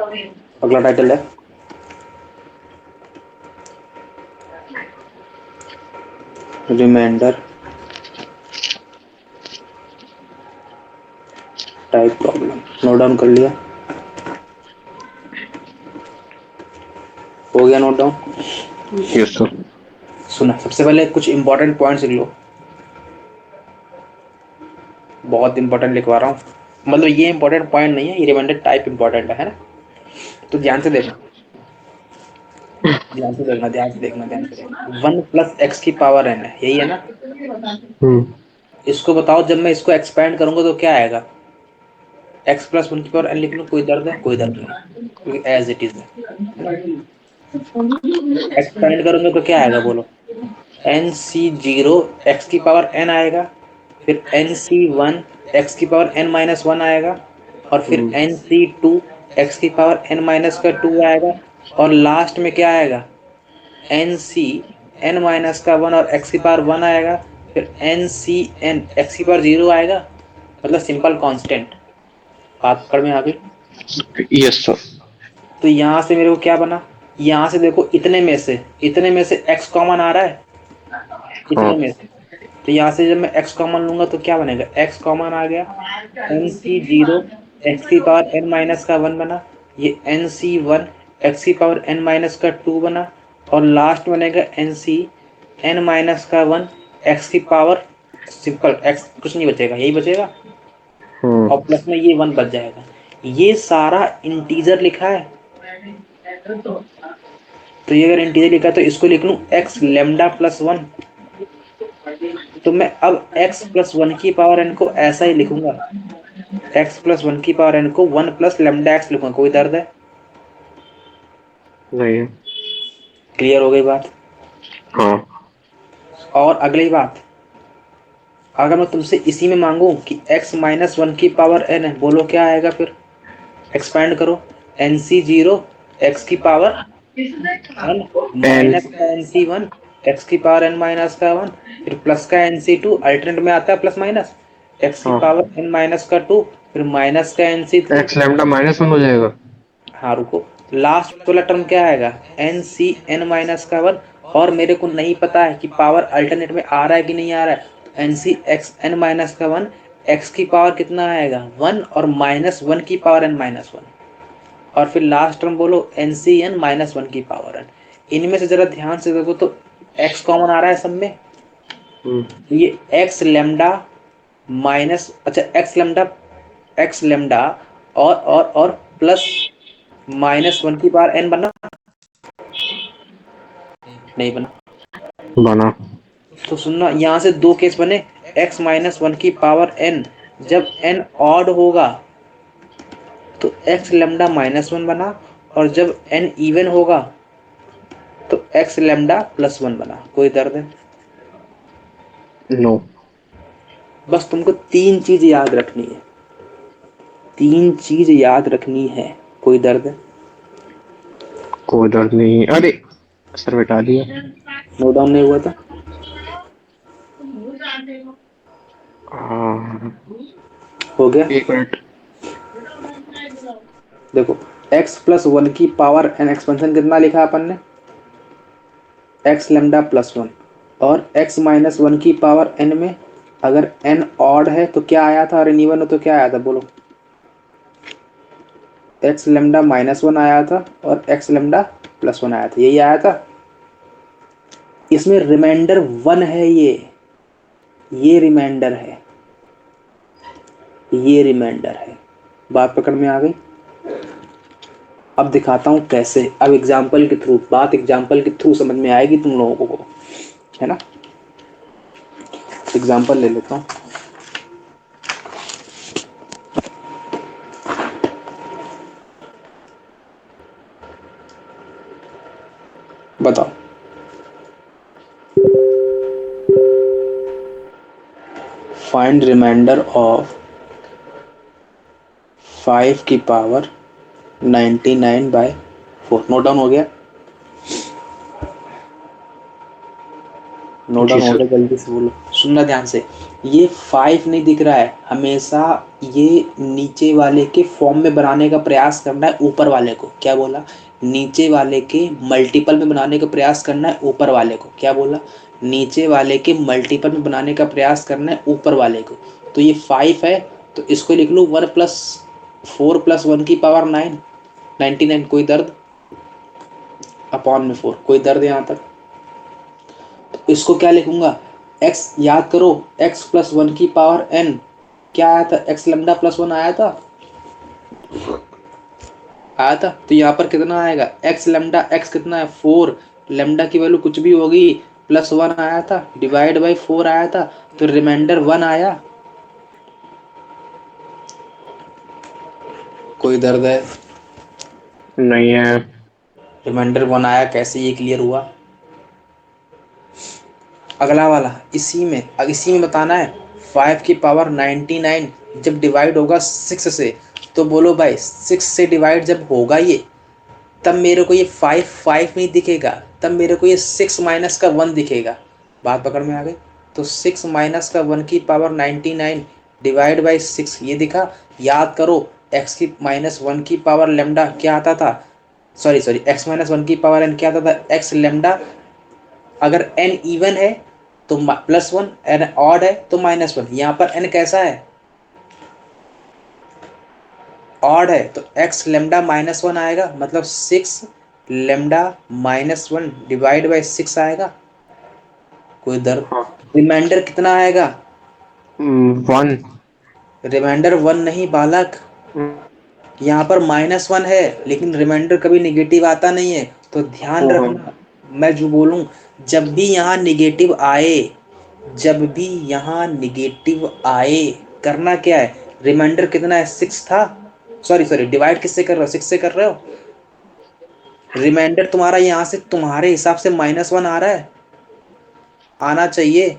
अगला टाइटल है remainder type problem. Note down कर लिया? हो गया नोट डाउन? Yes sir. सुना, सबसे पहले कुछ इंपॉर्टेंट पॉइंट्स लिख लो। बहुत इंपॉर्टेंट लिखवा रहा हूँ, मतलब ये इंपॉर्टेंट पॉइंट नहीं है, ये रिमाइंडर टाइप इंपॉर्टेंट है ना? तो ध्यान से देखना, ध्यान से देखना, ध्यान से देखना, ध्यान से देखना। 1 प्लस एक्स की पावर एन है, यही है ना? इसको बताओ, जब मैं इसको एक्सपेंड करूंगा तो क्या आएगा? एक्स प्लस 1 की पावर एन लिख लो, कोई दर्द है? कोई दर्द नहीं, क्योंकि एज इट इज है ना? एक्सपेंड करूंगा तो क्या आएगा बोलो? एन सी जीरो एक्स की पावर एन आएगा, फिर एन सी वन एक्स की पावर एन माइनस वन आएगा, और फिर एन सी टू एक्स की पावर एन माइनस का टू आएगा, और लास्ट में क्या आएगा? एन सी एन माइनस का वन और एक्स की पावर वन आएगा, फिर एन सी एन एक्स की पावर जीरो आएगा, मतलब सिंपल कांस्टेंट। बात पकड़ में आ गई? Yes sir. तो यहाँ से मेरे को क्या बना? यहाँ से देखो, इतने में से x कॉमन आ रहा है, इतने हाँ। में से। तो यहाँ से जब मैं x कॉमन लूंगा तो क्या बनेगा? x कॉमन आ गया, एन सी जीरो एक्स की पावर एन माइनस का वन बना, ये एन सी वन एक्स की पावर एन माइनस का टू बना, और लास्ट बनेगा एन सी एन माइनस का वन एक्स की पावर, सिंपल x कुछ नहीं बचेगा, यही बचेगा, और प्लस में ये वन बच जाएगा। ये सारा इंटीजर लिखा है, तो ये अगर इंटीजर लिखा है तो इसको लिख लूं एक्स लेमडा प्लस वन। तो मैं अब x प्लस वन की पावर n को ऐसा ही लिखूंगा, x प्लस वन की पावर n को वन प्लस लेमडा एक्स लिखूंगा। कोई दर्द है? नहीं है। क्लियर हो गई बात? हाँ। और अगली बात, अगर मैं तुमसे इसी में मांगू कि x माइनस वन की पावर n है, बोलो क्या आएगा फिर? एक्सपैंड करो, एन सी जीरो एक्स की पावर एन एन। माइनस का एन सी वन एक्स की पावर एन माइनस का वन, फिर प्लस का एन सी टू, अल्टरनेट में आता है प्लस माइनस, एक्स की हाँ। पावर एन माइनस का टू, फिर माइनस का n C three. X lambda -1 हो जाएगा। हाँ रुको, लास्ट वाला टर्म क्या आएगा? एन सी एन माइनस का वन, और मेरे को नहीं पता है कि पावर अल्टरनेट में आ रहा है कि नहीं आ रहा है, तो n C x n minus का वन, एक्स की पावर कितना आएगा? वन, और माइनस वन की पावर एन माइनस वन, और फिर लास्ट टर्म बोलो n C n minus one की पावर एन। इनमें से जरा ध्यान से देखो तो एक्स कॉमन आ रहा है सब में, तो ये एक्स लेमडा माइनस, अच्छा एक्स लेमडा और प्लस माइनस वन की पावर एन बना? नहीं बना? बना। तो सुनना, यहाँ से दो केस बने, x माइनस वन की पावर n, जब n ऑड होगा तो x लेमडा माइनस वन बना, और जब n इवन होगा तो x लेमडा प्लस वन बना। कोई दर्द है? नो। बस तुमको तीन चीज याद रखनी है, तीन चीज याद रखनी है। कोई दर्द है? कोई दर्द नहीं। अरे सर बैठा दिया। नोट डाउन नहीं हुआ था? हाँ। हो गया? एक मिनट। देखो, x प्लस वन की पावर n एक्सपेंशन कितना लिखा अपन ने? x लेमडा प्लस वन, और x माइनस वन की पावर n में अगर n ऑड है तो क्या आया था, और n इवन हो तो क्या आया था बोलो? x लेमडा माइनस वन आया था और x लेमडा प्लस वन आया था, यही आया था। इसमें रिमाइंडर वन है, ये रिमाइंडर है, ये रिमाइंडर है। बात पकड़ में आ गई? अब दिखाता हूं कैसे, अब एग्जाम्पल के थ्रू, बात एग्जाम्पल के थ्रू समझ में आएगी तुम लोगों को, है ना? एग्जाम्पल ले लेता हूं। बताओ, फाइंड रिमाइंडर ऑफ 5 की पावर 99/4। नोट डाउन हो गया? नोट जी डाउन हो सर। गया, जल्दी से बोलो, सुनना ध्यान से। ये 5 नहीं दिख रहा है, हमेशा ये नीचे वाले के फॉर्म में बनाने का प्रयास करना है ऊपर वाले को। क्या बोला? नीचे वाले के मल्टीपल में बनाने का प्रयास करना है ऊपर वाले को। क्या बोला? नीचे वाले के मल्टीपल में बनाने का प्रयास करना है ऊपर वाले को। तो ये 5 है, तो इसको लिख लो 1+4+1 की पावर 9, 99। कोई दर्द? अपॉन में 4, कोई दर्द यहाँ तक? तो इसको क्या लिखूंगा? x, याद करो, x+1 की पावर n क्या आया था? x लैम्डा प्लस 1 आया था, आया था। तो यहाँ पर कितना आएगा? x लैम्डा, x कितना है? 4, लैम्डा की वैल्यू कुछ भी होगी, +1 आया था, डिवाइड बाई 4 आया था, तो रिमाइंडर 1 आया। कोई दर्द है? नहीं है। रिमाइंडर 1 आया, कैसे ये क्लियर हुआ? अगला वाला इसी में बताना है। 5 की पावर 99 जब डिवाइड होगा 6 से, तो बोलो भाई 6 से डिवाइड जब होगा ये, तब मेरे को ये 5 5 नहीं दिखेगा, तब मेरे को ये 6 माइनस का 1 दिखेगा। बात पकड़ में आ गई? तो 6 माइनस का 1 की पावर 99 डिवाइड बाई 6 ये दिखा। याद करो, x की -1 की पावर लेमडा क्या आता था? सॉरी, x-1 की पावर n क्या आता था? x lambda. अगर n इवन है तो +1, n ऑड है तो -1। यहाँ पर n कैसा है? ऑड है, तो x लेमडा -1 आएगा, मतलब 6 लेमडा -1 डिवाइड बाई 6 आएगा। कोई दर्द? हाँ। रिमाइंडर कितना आएगा? 1। रिमाइंडर 1 नहीं बालक, यहाँ पर -1 है, लेकिन रिमाइंडर कभी निगेटिव आता नहीं है। तो ध्यान रखना, मैं जो बोलूँ, जब भी यहाँ निगेटिव आए, जब भी यहाँ निगेटिव आए, करना क्या है? रिमाइंडर कितना है? 6 था। सॉरी, डिवाइड किससे कर रहे हो? 6 से कर रहे हो। रिमाइंडर तुम्हारा यहाँ से तुम्हारे हिसाब से -1 आ रहा है, आना चाहिए,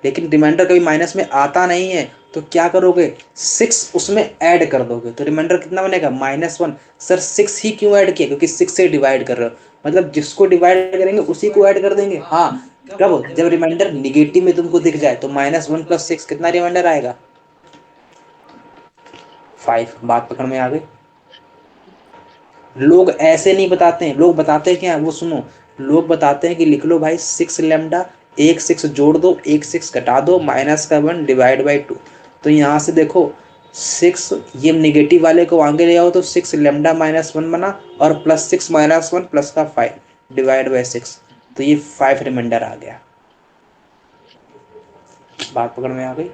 लेकिन रिमाइंडर कभी माइनस में आता नहीं है। तो क्या करोगे? 6 उसमें ऐड कर दोगे, तो रिमाइंडर कितना बनेगा? -1। सर 6 ही क्यों ऐड किया? क्योंकि 6 से डिवाइड कर रहे हो, मतलब जिसको डिवाइड करेंगे उसी को ऐड कर देंगे। हाँ, कब? जब रिमाइंडर निगेटिव में तुमको दिख जाए, तो -1 + 6 कितना रिमाइंडर आएगा? 5। बात पकड़ में आ गई? लोग ऐसे नहीं बताते हैं, लोग बताते हैं क्या? वो सुनो, लोग बताते हैं कि लिख लो भाई 6 लेमडा, एक 6 जोड़ दो, एक 6 घटा दो, -1 डिवाइड बाई 2। तो यहाँ से देखो 6, ये निगेटिव वाले को आगे ले आओ तो 6 लेमडा -1 बना, और +6 -1 प्लस का 5 डिवाइड बाई 6, तो ये 5 रिमाइंडर आ गया। बात पकड़ में आ गई?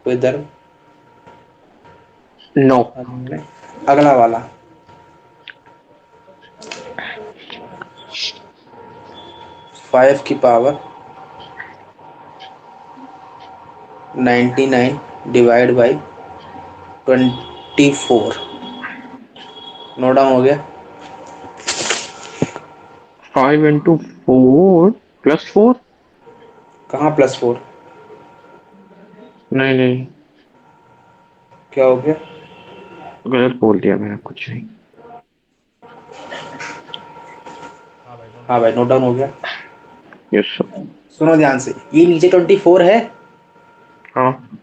कोई दर्द? नो। अगला वाला, 5 की power 99 divide by 24। Note down हो गया? 5 इंटू 4 +4। कहाँ +4? नहीं नहीं, क्या हो गया? गलत बोल दिया मैंने, कुछ नहीं। हाँ भाई, नोट डाउन हो गया। Yes sir. सुनो ध्यान से, ये नीचे 24 है, हाँ।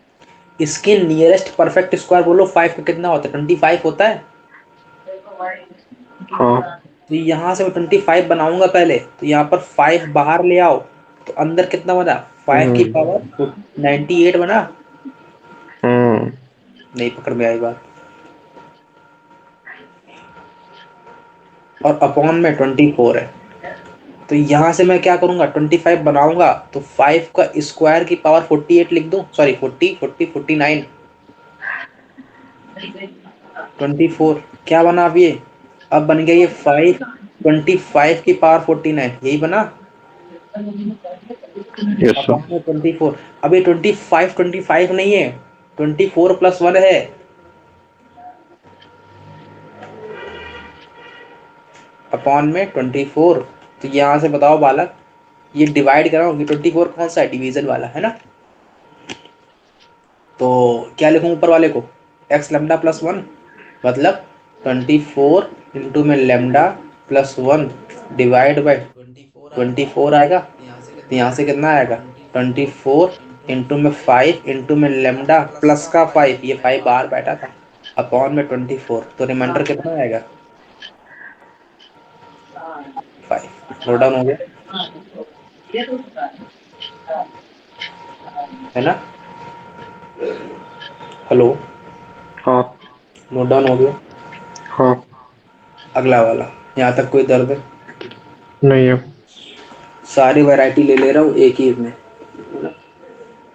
इसके नियरेस्ट परफेक्ट स्क्वायर बोलो 5 का कितना होता है? 25 होता है। हाँ। तो यहाँ से मैं 25 बनाऊंगा पहले, तो यहाँ पर 5 बाहर ले आओ, तो अंदर कितना बना? 5 की पावर 98 बना। हम्म। नहीं पकड़ में आई बात? और अपॉन में 24 है, तो यहाँ से मैं क्या करूंगा? 25 बनाऊंगा, तो 5 का स्क्वायर की पावर 48 लिख दूं, सॉरी 49। 24 क्या बना अब ये? अब बन गया ये 5, 25 की पावर 49, यही बना। Yes upon sir. में 24। अब ये 25 नहीं है, 24+1 है। अपॉन में 24। तो यहाँ से बताओ बालक, ये डिवाइड कराओ, ये 24 कौन सा है? डिवीजन वाला है ना। तो क्या लिखूं ऊपर वाले को? x लेमडा प्लस 1, मतलब 24 इंटू में लेमडा +1 डिवाइड बाई 24 आएगा, तो यहाँ से कितना आएगा 24 इंटू में 5 इंटू में लेमडा प्लस का 5, ये 5 बाहर बैठा था, अपॉन में 24, तो रिमाइंडर कितना आएगा 5। नोट डाउन हो गया है ना? हेलो, हाँ नोट डाउन हो गया? हाँ अगला वाला, यहाँ तक कोई दर्द है? नहीं है। सारी वैरायटी ले ले रहा हूँ एक ही में।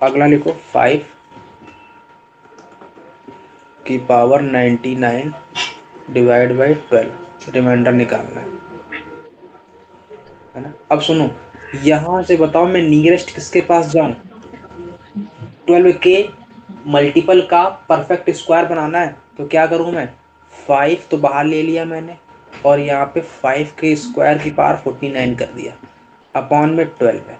अगला लिखो 5 की पावर 99 डिवाइड बाई 12, रिमाइंडर निकालना है ना? अब सुनो, यहाँ से बताओ मैं नियरेस्ट किसके पास जाऊं? 12 के मल्टीपल का परफेक्ट स्क्वायर बनाना है, तो क्या करूं मैं? 5 तो बाहर ले लिया मैंने, और यहाँ पे 5 के स्क्वायर की पावर 49 कर दिया, अपॉन में 12 है।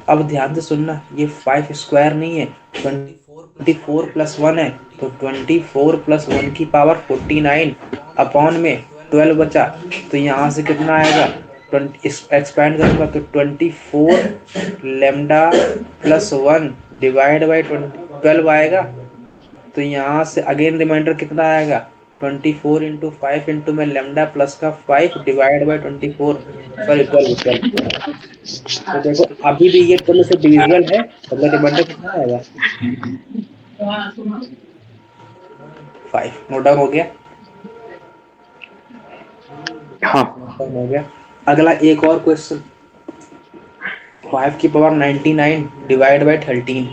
अब ध्यान से सुनना, ये 5 स्क्वायर नहीं है, 24 प्लस 1 है, तो 24 प्लस 1 की पावर 49 अपॉन में 12 बचा, तो यहाँ से कितना आएगा 20, एक्सपैंड करूंगा तो 24 लेमडा प्लस 1 डिवाइड बाई 12 आएगा, तो यहाँ से अगेन रिमाइंडर कितना आएगा 24 इंटू 5 इंटू में लेमडा प्लस का 5 डिवाइड बाई 24, सॉरी 12। तो देखो अभी भी ये 12 से डिविजिबल है, मतलब रिमाइंडर कितना आएगा 5। नोट डाउन हो गया? हाँ हो गया। अगला एक और क्वेश्चन, 5 की पावर 99 डिवाइड बाई 13,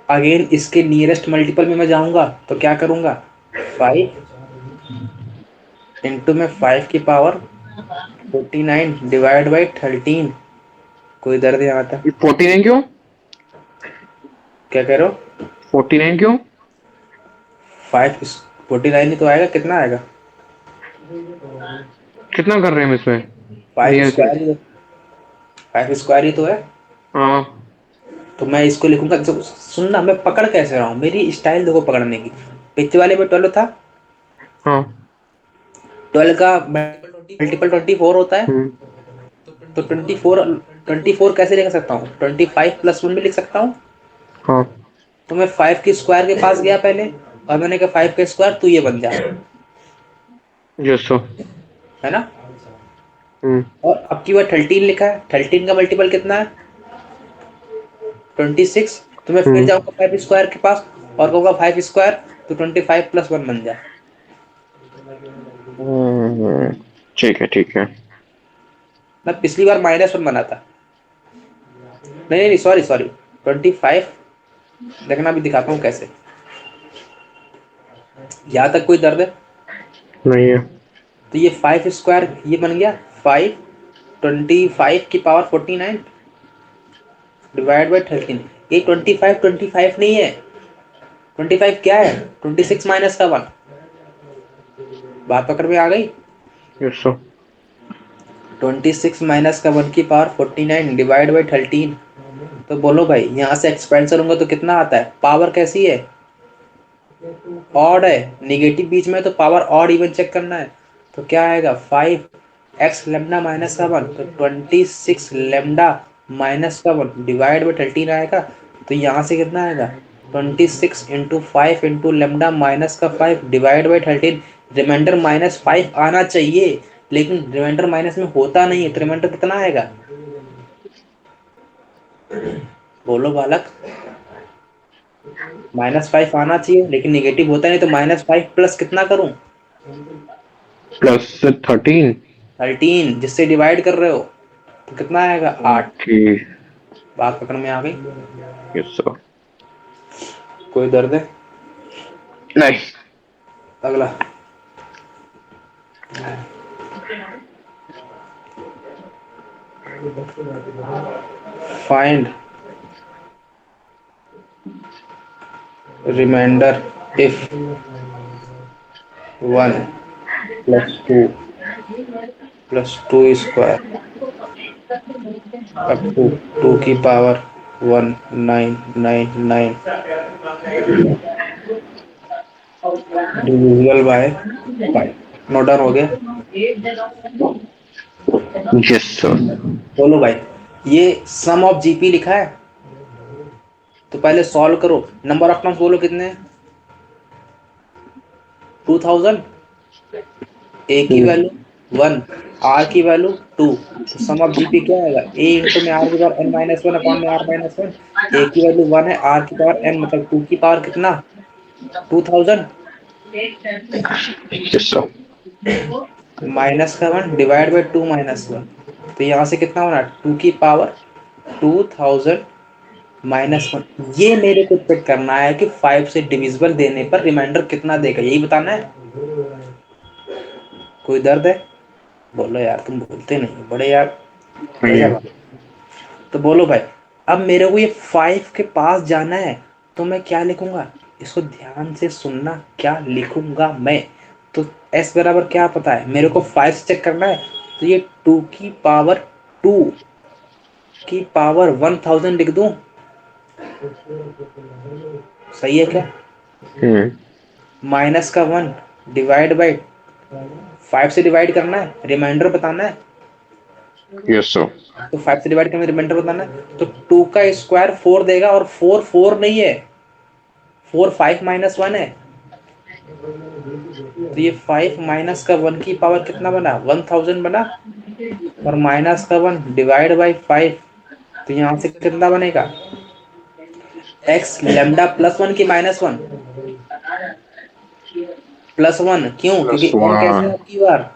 अगेन इसके नियरेस्ट मल्टीपल में मैं जाऊंगा तो क्या करूंगा 5 इंटू में 5 की पावर 49 डिवाइड बाई 13, कोई दर्द यहाँ तक? 49 क्यों? क्या कह रहे हो? 49 क्यों? 5 49 ही तो आएगा, कितना आएगा कितना कर रहे हैं हम इसमें? 5 नियर से। स्क्वायर ही, 5 स्क्वायर ही तो है। हाँ तो मैं इसको लिखूंगा, सुनना मैं पकड़ कैसे रहा हूँ, मेरी स्टाइल देखो पकड़ने की। पिछले वाले में 12 था, हाँ 12 का मल्टीपल 24 होता है, हम्म तो 24 कैसे लिख सकता हूँ 25 प्लस 1 भी लिख सकता हूँ। हाँ तो मैं 5 के स्क्वायर के पास गया पहले, और मैंने कहा 5 का स्क्वायर तू ये बन जा, यस सर। है ना? हम्म और अब की बार 13 लिखा है, 13 का मल्टीपल कितना है 26, तो मैं फिर हम्म जाऊंगा 5 स्क्वायर के पास और कहूंगा 5 स्क्वायर, तो 25 प्लस 1 बन जा। हम्म, ठीक है ठीक है। मैं पिछली बार -1 बना था, नहीं नहीं सॉरी सॉरी 25, देखना अभी दिखाता हूँ कैसे। यहाँ तक कोई दर्द है? नहीं है। तो ये 5 स्क्वायर ये बन गया 5, 25 की पावर 49 डिवाइड बाई 13, ये 25 नहीं है, 25 क्या है 26 माइनस का 1, बात पकड़ में आ गई? Yes sir. 26 माइनस का 1 की पावर 49 डिवाइड बाई 13, तो बोलो भाई यहाँ से एक्सपेंड करूंगा तो कितना आता है? पावर कैसी है ऑड है, निगेटिव बीच में, तो पावर ऑड इवन चेक करना है, तो क्या आएगा 5 लेमडा माइनस का 1, तो 26 लेमडा माइनस का 1 डिवाइड बाई 13 आएगा, तो यहाँ से कितना आएगा 26 इंटू 5 इंटू लेमडा माइनस का 5 डिवाइड बाई 13, रिमाइंडर -5 आना चाहिए, लेकिन रिमाइंडर माइनस में होता नहीं है, तो रिमाइंडर कितना आएगा बोलो बालक? -5 आना चाहिए, लेकिन निगेटिव होता नहीं, तो -5 प्लस कितना करूं प्लस 13। 13, जिससे डिवाइड कर रहे हो, तो कितना आएगा 8। ओके बात पकड़ में आ गई? Yes sir. कोई दर्द है? नहीं। अगला, find remainder if 1 plus 2 plus 2 square up to 2 की power 1999 divisible by 5। Note down हो गया? Yes sir. बोलो भाई, ये सम ऑफ जीपी लिखा है, तो पहले सॉल्व करो। नंबर ऑफ टर्म्स बोलो कितने हैं? 2000। ए की वैल्यू 1, आर की वैल्यू 2, तो सम ऑफ जीपी क्या आएगा? ए इंटू में आर की power n minus one upon में आर माइनस वन। ए की वैल्यू 1 है, आर की पावर एन मतलब 2 की पावर कितना? 2000 यस सर। माइनस का 1 डिवाइड बाई 2 माइनस 1, तो यहाँ से कितना होना? 2 की पावर 2000 माइनस 1। ये मेरे को चेक करना है कि 5 से डिविजिबल देने पर रिमाइंडर कितना देगा, यही बताना है। कोई दर्द है? बोलो यार, तुम बोलते नहीं बड़े यार, गजब। तो बोलो भाई, अब मेरे को ये 5 के पास जाना है, तो मैं क्या लिखूंगा? इसको ध्यान से सुनना, क्या लिखूंगा मैं? तो s बराबर क्या पता है मेरे को? 5 से चेक करना है, तो ये 2 की पावर 2 की पावर 1000 लिख दूं? सही है क्या? माइनस का 1 डिवाइड बाई 5 से डिवाइड करना है, रिमाइंडर बताना है। Yes sir. तो 5 से डिवाइड करके रिमाइंडर बताना है, तो 2 का स्क्वायर 4 देगा, और 4 4 नहीं है, 4 5 माइनस 1 है। तो ये 5 माइनस का 1 की पावर कितना बना? 1000 बना, और माइनस का 1 डिवाइड बाई 5, तो यहाँ से कितना बनेगा? x लेमडा प्लस 1 की माइनस 1? प्लस 1 क्यों? प्लस क्योंकि n कैसे है 1। आपकी बार?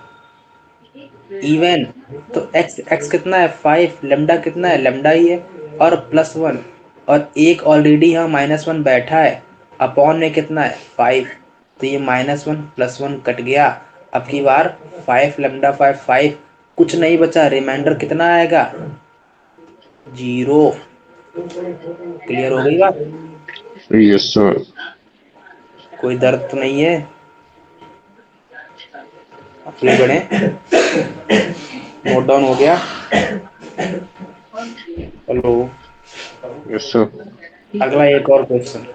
इवन। तो x x कितना है? 5, लेमडा कितना है? लेमडा ही है, और प्लस 1, और एक ऑलरेडी यहाँ माइनस 1 बैठा है, अपॉन में कितना है? 5, तो ये माइनस 1 प्लस 1 कट गया। अब की बार 5 लेमडा 5 5, कुछ नहीं बचा, रिमाइंडर कितना आएगा? 0। क्लियर हो गई बात? Yes sir. कोई दर्द तो नहीं है? आगे बढ़े। नोट डाउन हो गया? हेलो। Yes sir. अगला एक और क्वेश्चन।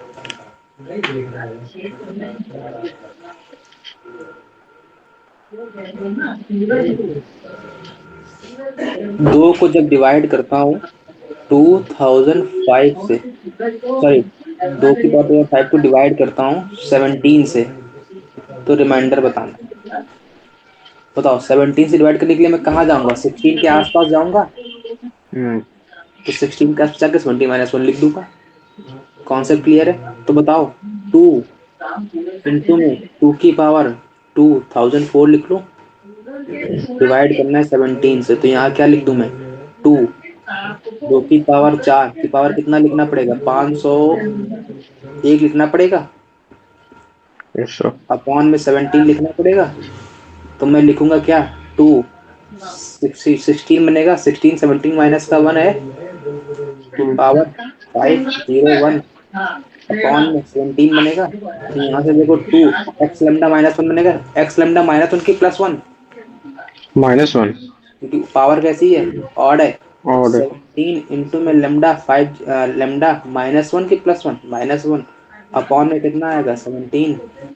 दो को जब डिवाइड करता हूँ 2005 से, सॉरी, 2 की पावर 5 को डिवाइड करता हूँ 17 से, तो रिमाइंडर बताना। बताओ, 17 से डिवाइड करने के लिए मैं कहाँ जाऊंगा? 16 के आसपास जाऊंगा, तो 16 के आसपास जाकर 17 माइनस 1 लिख दूंगा। कॉन्सेप्ट क्लियर है? तो बताओ, 2 इंटू में 2 की पावर 2004 लिख लूं, डिवाइड करना है 17 से, तो यहाँ क्या लिख दूं मैं? 2, 2 की पावर 4 की पावर कितना लिखना पड़ेगा? 501 लिखना पड़ेगा, यस सर। अपॉन में 17 लिखना पड़ेगा। तो मैं लिखूंगा क्या? 2 16 बनेगा, 16 17 माइनस का 1 है, की पावर 501 अपॉन में 17 बनेगा। तो यहाँ से देखो 2 एक्स लेमडा माइनस 1 बनेगा, एक्स लेमडा माइनस 1 की प्लस 1, -1। क्योंकि पावर कैसी है? ऑड है। और 17 इंटू में लेमडा 5 लेमडा माइनस 1 की प्लस 1 माइनस 1 अपॉन में कितना आएगा? 17।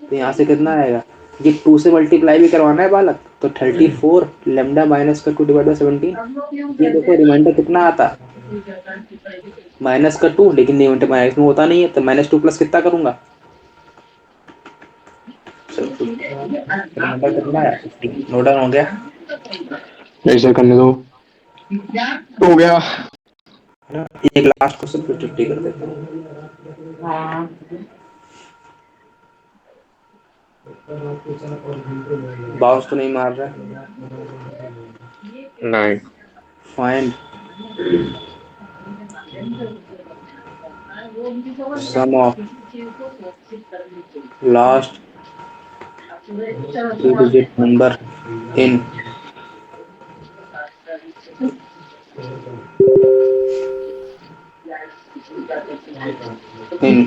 तो यहाँ से कितना आएगा? ये 2 से मल्टीप्लाई भी करवाना है बालक, तो 34 लेमडा माइनस का 2 डिवाइड बाई 17। ये देखो रिमाइंडर कितना आता? माइनस का 2, लेकिन रिमाइंडर माइनस में होता नहीं है, तो माइनस 2 प्लस कितना करूंगा? रिमाइंडर कितना है? 50। नोट डाउन हो गया? ऐसा करने दो। हो गया। एक लास्ट क्वेश्चन फिर छुट्टी कर देता हूँ। बाउंस तो नहीं मार रहा? नहीं। Find sum of last 3 digit number in in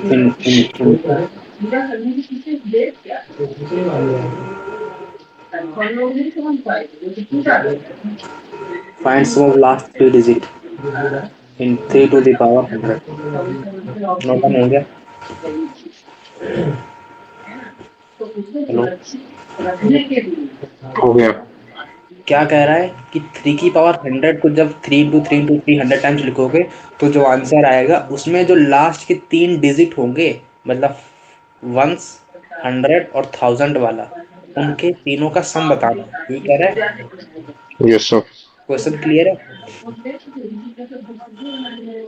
find sum of last 3 digit in 3 to the power 100। Note down हो गया? हेलो, हो गया। क्या कह रहा है कि 3 की पावर 100 को जब 3 × 3 × 3 100 टाइम्स लिखोगे तो जो आंसर आएगा उसमें जो लास्ट के 3 डिजिट होंगे, मतलब वंस, 100 और 1000 वाला, उनके तीनों का सम बताना है। ये कह रहा है। Yes sir. क्वेश्चन क्लियर है?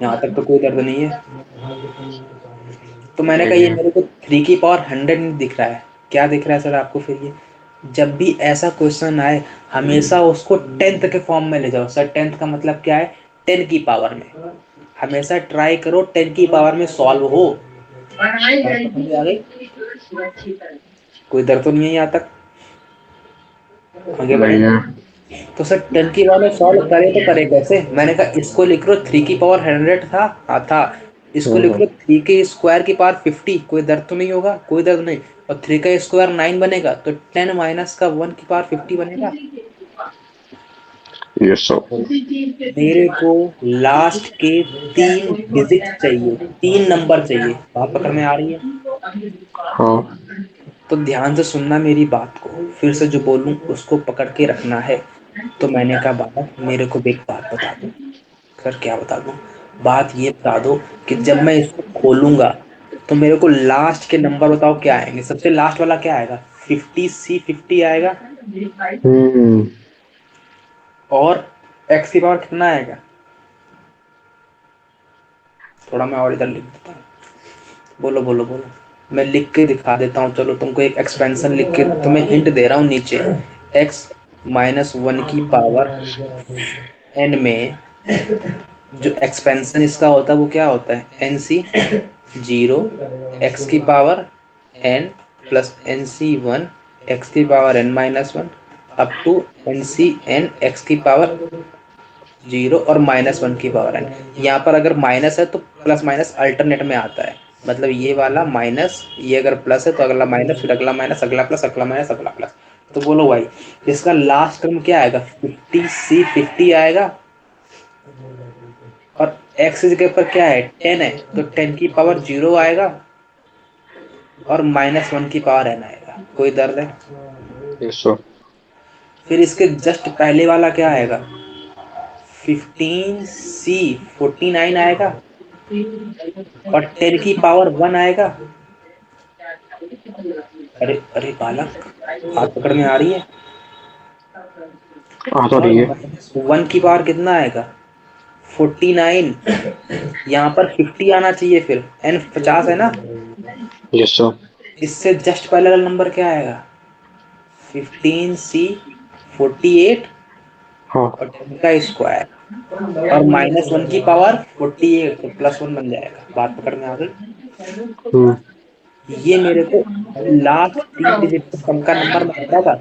यहाँ तक तो कोई दर्द नहीं है। तो मैंने कहा ये मेरे को 3 की पावर 100 नहीं दिख रहा है। क्या दिख रहा है सर आपको? फिर ये जब भी ऐसा क्वेश्चन आए हमेशा उसको 10th के फॉर्म में ले जाओ। सर 10th का मतलब क्या है? 10 की पावर में। हमेशा ट्राई करो 10 की पावर में सॉल्व हो। बात समझ में आ गई? कोई दर्द तो नहीं है यहाँ तक? आगे बढ़े। नहीं है। तो सर 10 की पावर में सॉल्व करे तो करे कैसे? मैंने कहा इसको लिख लो 3 की पावर 100 था। था। इसको लिख लो 3 के स्क्वायर की पावर 50। कोई दर्द तो नहीं होगा? कोई दर्द नहीं। और 3 का स्क्वायर 9 बनेगा तो 10 माइनस का 1 की पावर 50 बनेगा। Yes sir. मेरे को लास्ट के 3 डिजिट चाहिए, 3 नंबर चाहिए। बात पकड़ में आ रही है? हाँ। तो ध्यान से सुनना मेरी बात को, फिर से जो बोलूं उसको पकड़ के रखना है। तो मैंने कहा बाबा मेरे को भी एक बात बता दो। सर क्या बता दूं? बात ये बता दो कि जब मैं इसको खोलूंगा तो मेरे को लास्ट के नंबर बताओ क्या आएंगे। सबसे लास्ट वाला क्या आएगा? 50C 50 आएगा। हम्म। और x की पावर कितना आएगा? थोड़ा मैं और इधर लिख देता हूँ। बोलो बोलो बोलो। मैं लिख के दिखा देता हूँ। चलो तुमको एक एक्सपेंशन लिख के तुम्हें हिंट दे रहा हूँ नीचे। x - 1 की पावर n में जो एक्सपेंशन इसका होता है वो क्या होता है? NC 0 x⁻n plus NC 1 x⁻n - 1 up to NCn x⁻0 और -1 की पावर n। यहाँ पर अगर माइनस है तो प्लस माइनस अल्टरनेट में आता है। मतलब ये वाला माइनस, ये अगर प्लस है तो अगला माइनस, फिर अगला माइनस, अगला प्लस, अगला माइनस, अगला प्लस। तो बोलो भाई इसका लास्ट टर्म क्या आएगा? 50C 50 आएगा। और x की जगह पर क्या है? 10 है तो 10 की पावर 0 आएगा और -1 की पावर n आएगा। कोई दर्द है? Yes sir. फिर इसके जस्ट पहले वाला क्या आएगा? 15C 49 आएगा और 10 की पावर 1 आएगा। अरे अरे बालक, बात पकड़ में आ रही है? आ तो और रही है। 1 की पावर कितना आएगा? 49। यहाँ पर 50 आना चाहिए। फिर n 50 है ना? Yes sir. इससे जस्ट पहले वाला नंबर क्या आएगा? 15C 48 हाँ। और 10 का स्क्वायर और -1 की पावर 48 तो +1 बन जाएगा। बात पकड़ में आ गई? हम्म। ये मेरे को लास्ट 3 डिजिट का सम का नंबर मांग रहा था,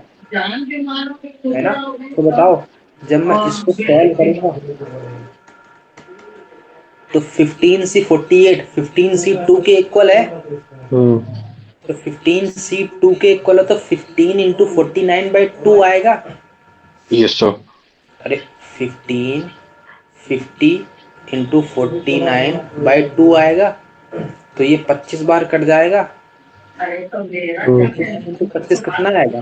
है ना? तो बताओ जब मैं इसको सॉल्व करूंगा तो 15C 48 15C 2 के इक्वल है। हम्म। तो 15C 2 के इक्वल है तो 15 × 49/2 आएगा। Yes sir. अरे 15 50 × 49/2 आएगा। तो ये 25 बार कट जाएगा। 25 कितना आएगा?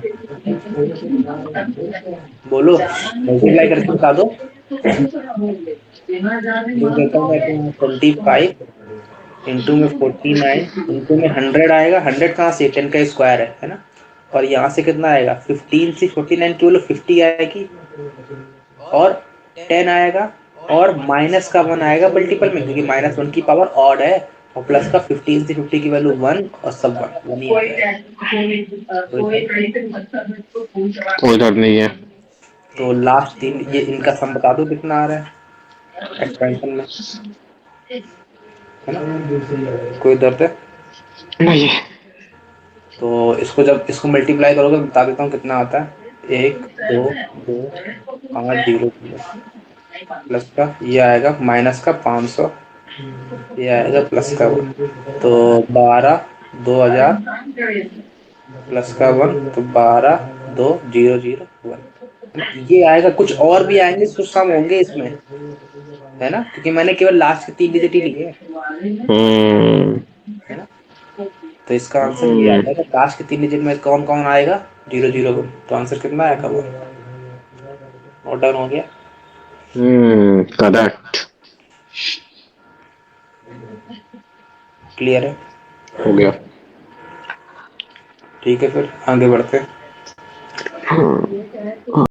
बोलो, मल्टीप्लाई करके बता दो। लिख देता हूँ मैं तो यहाँ 25 इंटू में 49 इंटू में 100 आएगा। 100 कहाँ से? 10 का स्क्वायर है ना? और यहाँ से कितना आएगा? 15 से 49 केवल 50 आएगी और 10 आएगा और -1 आएगा मल्टीपल में, क्योंकि -1 की पावर ऑड है। और प्लस का 15 से 50 की वैल्यू 1 और सब 1 ही आ जाएगा। कोई डर नहीं है। तो लास्ट 3 ये इनका सम बता दो कितना आ रहा है एक्सपेंशन में, है ना? कोई दर्द है? नहीं है। तो इसको जब इसको मल्टीप्लाई करोगे बता देता हूँ कितना आता है। 1 2 2 8 0 0 प्लस का ये आएगा -का 500, ये आएगा प्लस का 1। तो 12 2000 प्लस का 1 तो 12 2 0 0 1, है ना? ये आएगा। कुछ और भी आएंगे, कुछ सम होंगे इसमें, है ना? क्योंकि मैंने केवल लास्ट के 3 डिजिट ही लिए हैं, हम्म। है ना? तो इसका आंसर ये आ जाएगा। लास्ट के 3 डिजिट में कौन कौन आएगा? 0 0 तो आंसर कितना आएगा वो? नोट डाउन हो गया? करेक्ट। क्लियर है? हो गया। ठीक है, फिर आगे बढ़ते हैं। हाँ।